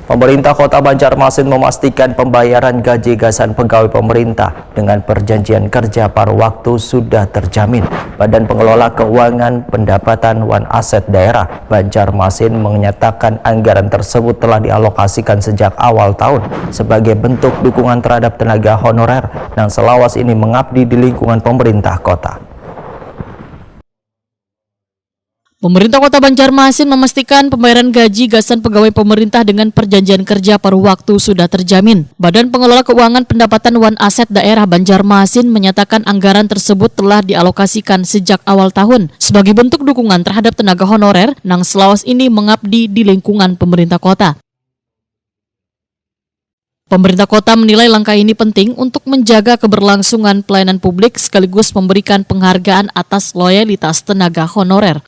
Pemerintah Kota Banjarmasin memastikan pembayaran gaji gasan pegawai pemerintah dengan perjanjian kerja paruh waktu sudah terjamin. Badan Pengelola Keuangan Pendapatan Wan Aset Daerah Banjarmasin menyatakan anggaran tersebut telah dialokasikan sejak awal tahun sebagai bentuk dukungan terhadap tenaga honorer yang selawas ini mengabdi di lingkungan pemerintah kota. Pemerintah Kota Banjarmasin memastikan pembayaran gaji gasan pegawai pemerintah dengan perjanjian kerja paruh waktu sudah terjamin. Badan Pengelola Keuangan Pendapatan Wan Aset Daerah Banjarmasin menyatakan anggaran tersebut telah dialokasikan sejak awal tahun sebagai bentuk dukungan terhadap tenaga honorer yang selawas ini mengabdi di lingkungan pemerintah kota. Pemerintah kota menilai langkah ini penting untuk menjaga keberlangsungan pelayanan publik sekaligus memberikan penghargaan atas loyalitas tenaga honorer.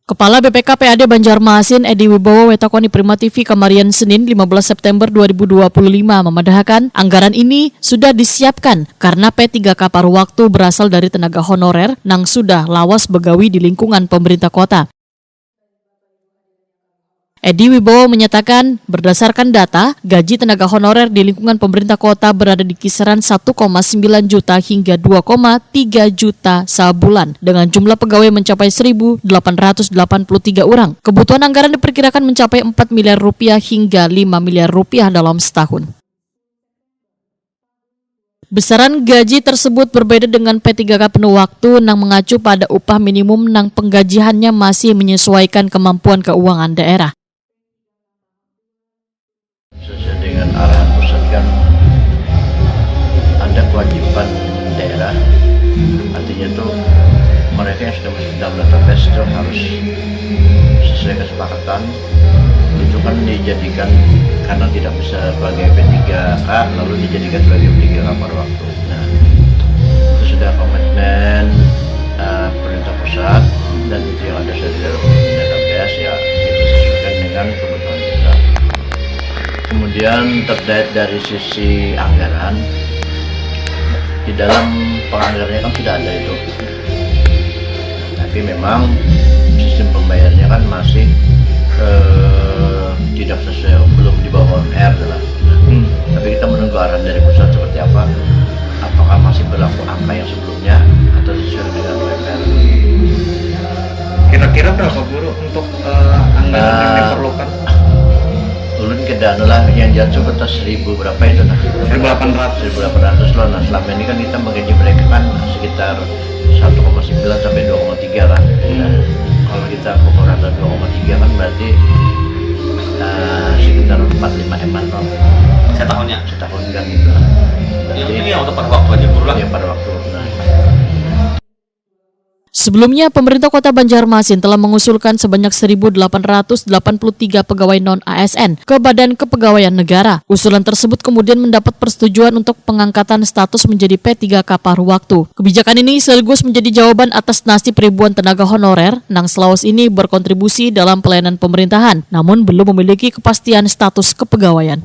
Kepala BPK PAD Banjarmasin Edi Wibowo wetakoni Prima TV Kamarian Senin 15 September 2025 memandahkan anggaran ini sudah disiapkan karena P3K paruh waktu berasal dari tenaga honorer yang sudah lawas begawi di lingkungan pemerintah kota. Edi Wibowo menyatakan berdasarkan data, gaji tenaga honorer di lingkungan pemerintah kota berada di kisaran 1,9 juta hingga 2,3 juta sebulan dengan jumlah pegawai mencapai 1.883 orang. Kebutuhan anggaran diperkirakan mencapai 4 miliar rupiah hingga 5 miliar rupiah dalam setahun. Besaran gaji tersebut berbeda dengan P3K penuh waktu yang mengacu pada upah minimum yang penggajiannya masih menyesuaikan kemampuan keuangan daerah. Sesuai dengan arahan pusat kan ada kewajiban daerah, artinya tuh mereka yang sudah masuk dalam database itu harus sesuai kesepakatan. Itu kan dijadikan karena tidak bisa sebagai P3K lalu dijadikan sebagai P3K paruh waktu. Nah, itu sudah komitmen pemerintah pusat dan itu yang ada di dalam database ya itu sesuaikan dengan kebutuhan kita. Kemudian terkait dari sisi anggaran, di dalam penganggarannya kan tidak ada itu, tapi memang sistem pembayarannya kan masih tidak sesuai, belum di bawah UMR lah. Tapi kita menunggu arahan dari pusat seperti apa, apakah masih berlaku angka yang sebelumnya atau sesuai dengan UMR. Kira-kira berapa guru untuk anggaran yang diperlukan? Ulun ke dana lah yang jatuh betas 1000 berapa itu nah 1800 lah. Nah selama ini kan kita menggaji mereka kan sekitar 1,9 sampai 2,3 kan. Nah, kalau kita pokok rata 2,3 kan berarti sekitar 4-5 eman dong. Setahun kan gitu. Berarti yang untuk pada waktu aja pulang ya pada waktu. Sebelumnya, pemerintah Kota Banjarmasin telah mengusulkan sebanyak 1.883 pegawai non-ASN ke Badan Kepegawaian Negara. Usulan tersebut kemudian mendapat persetujuan untuk pengangkatan status menjadi P3K paruh waktu. Kebijakan ini sekaligus menjadi jawaban atas nasib ribuan tenaga honorer yang selawas ini berkontribusi dalam pelayanan pemerintahan, namun belum memiliki kepastian status kepegawaian.